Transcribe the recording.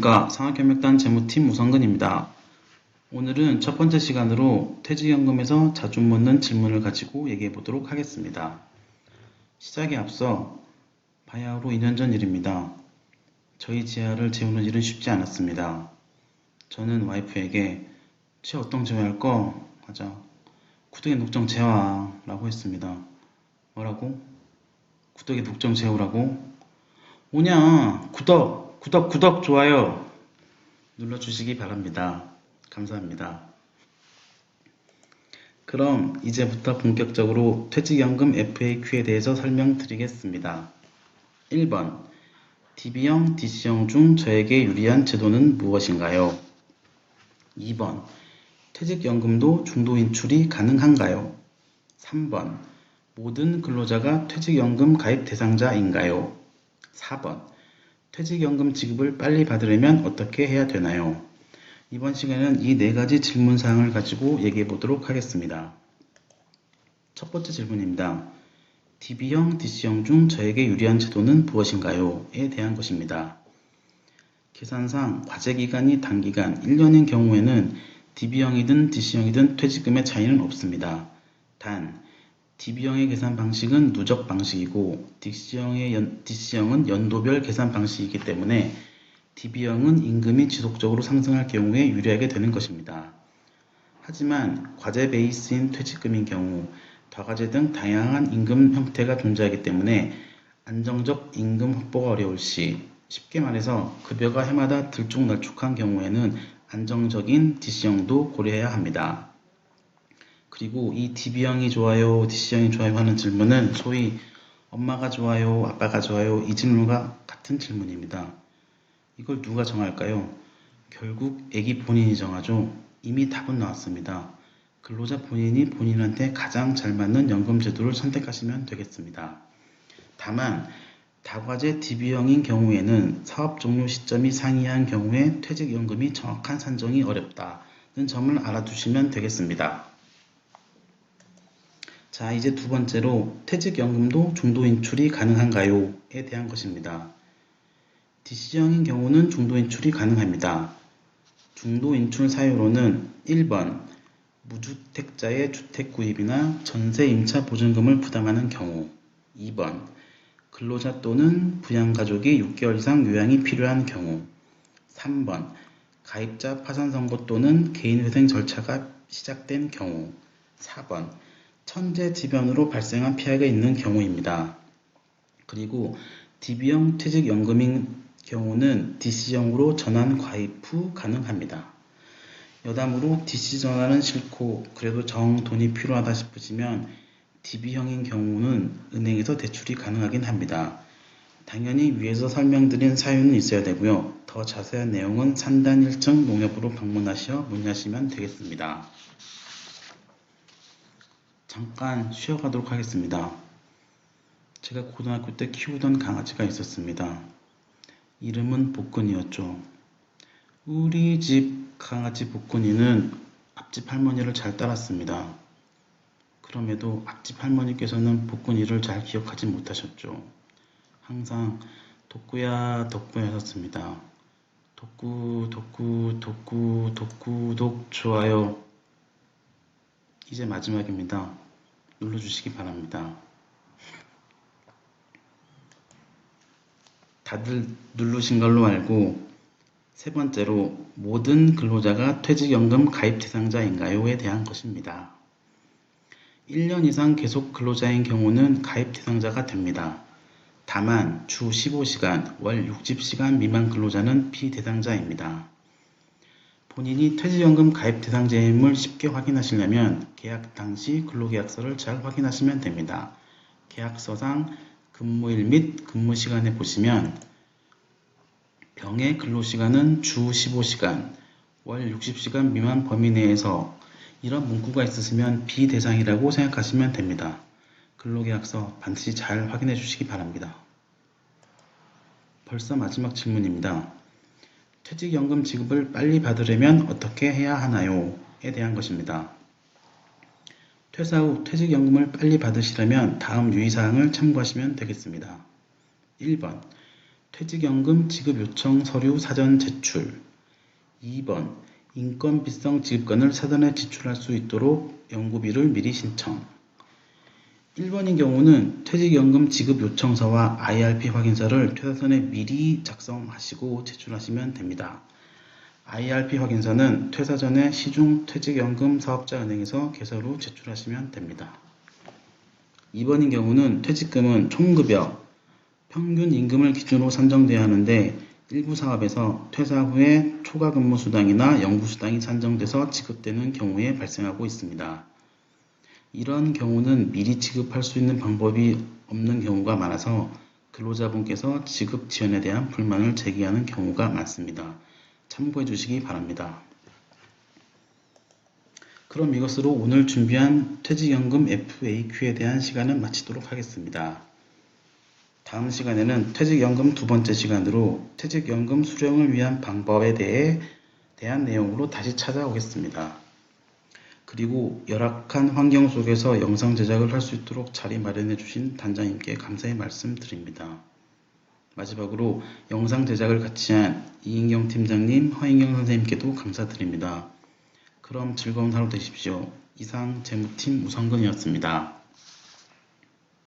안녕하십니까. 상하경력단 재무팀 우성근입니다. 오늘은 첫 번째 시간으로 퇴직연금에서 자주 묻는 질문을 가지고 얘기해 보도록 하겠습니다. 시작에 앞서 바야흐로 2년 전 일입니다. 저희 지하를 재우는 일은 쉽지 않았습니다. 저는 와이프에게 쟤 어떤 재워야 할까? 하자 구덕에 녹정 재와 라고 했습니다. 뭐라고? 구덕에 녹정 재우라고? 뭐냐? 구독, 좋아요 눌러주시기 바랍니다. 감사합니다. 그럼 이제부터 본격적으로 퇴직연금 FAQ에 대해서 설명드리겠습니다. 1번 DB형, DC형 중 저에게 유리한 제도는 무엇인가요? 2번 퇴직연금도 중도 인출이 가능한가요? 3번 모든 근로자가 퇴직연금 가입 대상자인가요? 4번 퇴직연금 지급을 빨리 받으려면 어떻게 해야 되나요? 이번 시간에는 이 네 가지 질문사항을 가지고 얘기해 보도록 하겠습니다. 첫 번째 질문입니다. DB형, DC형 중 저에게 유리한 제도는 무엇인가요? 에 대한 것입니다. 계산상 과제기간이 단기간 1년인 경우에는 DB형이든 DC형이든 퇴직금의 차이는 없습니다. 단 DB형의 계산 방식은 누적 방식이고 DC형은 연도별 계산 방식이기 때문에 DB형은 임금이 지속적으로 상승할 경우에 유리하게 되는 것입니다. 하지만 과제 베이스인 퇴직금인 경우 다과제 등 다양한 임금 형태가 존재하기 때문에 안정적 임금 확보가 어려울 시, 쉽게 말해서 급여가 해마다 들쭉날쭉한 경우에는 안정적인 DC형도 고려해야 합니다. 그리고 이 DB형이 좋아요, DC형이 좋아요 하는 질문은 소위 엄마가 좋아요, 아빠가 좋아요 이 질문과 같은 질문입니다. 이걸 누가 정할까요? 결국 애기 본인이 정하죠. 이미 답은 나왔습니다. 근로자 본인이 본인한테 가장 잘 맞는 연금 제도를 선택하시면 되겠습니다. 다만 다과제 DB형인 경우에는 사업 종료 시점이 상이한 경우에 퇴직연금이 정확한 산정이 어렵다는 점을 알아두시면 되겠습니다. 자, 이제 두 번째로 퇴직연금도 중도 인출이 가능한가요? 에 대한 것입니다. DC형인 경우는 중도 인출이 가능합니다. 중도 인출 사유로는 1번 무주택자의 주택 구입이나 전세 임차 보증금을 부담하는 경우 2번 근로자 또는 부양가족이 6개월 이상 요양이 필요한 경우 3번 가입자 파산 선고 또는 개인회생 절차가 시작된 경우 4번 천재지변으로 발생한 피해가 있는 경우입니다. 그리고 DB형 퇴직연금인 경우는 DC형으로 전환 가입 후 가능합니다. 여담으로 DC 전환은 싫고 그래도 정 돈이 필요하다 싶으시면 DB형인 경우는 은행에서 대출이 가능하긴 합니다. 당연히 위에서 설명드린 사유는 있어야 되고요. 더 자세한 내용은 상단 1층 농협으로 방문하셔 문의하시면 되겠습니다. 잠깐 쉬어가도록 하겠습니다. 제가 고등학교 때 키우던 강아지가 있었습니다. 이름은 복근이었죠. 우리 집 강아지 복근이는 앞집 할머니를 잘 따랐습니다. 그럼에도 앞집 할머니께서는 복근이를 잘 기억하지 못하셨죠. 항상 덕구야 덕구야 하셨습니다. 덕구 독 좋아요. 이제 마지막입니다. 눌러주시기 바랍니다. 다들 누르신 걸로 알고 세 번째로 모든 근로자가 퇴직연금 가입 대상자인가요?에 대한 것입니다. 1년 이상 계속 근로자인 경우는 가입 대상자가 됩니다. 다만 주 15시간, 월 60시간 미만 근로자는 비대상자입니다. 본인이 퇴직연금 가입 대상자임을 쉽게 확인하시려면 계약 당시 근로계약서를 잘 확인하시면 됩니다. 계약서상 근무일 및 근무시간에 보시면 병의 근로시간은 주 15시간, 월 60시간 미만 범위 내에서 이런 문구가 있으시면 비대상이라고 생각하시면 됩니다. 근로계약서 반드시 잘 확인해 주시기 바랍니다. 벌써 마지막 질문입니다. 퇴직연금 지급을 빨리 받으려면 어떻게 해야 하나요? 에 대한 것입니다. 퇴사 후 퇴직연금을 빨리 받으시려면 다음 유의사항을 참고하시면 되겠습니다. 1번 퇴직연금 지급 요청 서류 사전 제출. 2번 인건비성 지급권을 사전에 지출할 수 있도록 연구비를 미리 신청. 1번인 경우는 퇴직연금 지급 요청서와 IRP 확인서를 퇴사 전에 미리 작성하시고 제출하시면 됩니다. IRP 확인서는 퇴사 전에 시중 퇴직연금 사업자은행에서 개서로 제출하시면 됩니다. 2번인 경우는 퇴직금은 총급여, 평균 임금을 기준으로 산정되어야 하는데 일부 사업에서 퇴사 후에 초과 근무 수당이나 연구 수당이 산정돼서 지급되는 경우에 발생하고 있습니다. 이런 경우는 미리 지급할 수 있는 방법이 없는 경우가 많아서 근로자분께서 지급 지연에 대한 불만을 제기하는 경우가 많습니다. 참고해 주시기 바랍니다. 그럼 이것으로 오늘 준비한 퇴직연금 FAQ에 대한 시간은 마치도록 하겠습니다. 다음 시간에는 퇴직연금 두 번째 시간으로 퇴직연금 수령을 위한 방법에 대한 내용으로 다시 찾아오겠습니다. 그리고 열악한 환경 속에서 영상 제작을 할 수 있도록 자리 마련해 주신 단장님께 감사의 말씀 드립니다. 마지막으로 영상 제작을 같이 한 이인경 팀장님, 허인경 선생님께도 감사드립니다. 그럼 즐거운 하루 되십시오. 이상 재무팀 우성근이었습니다.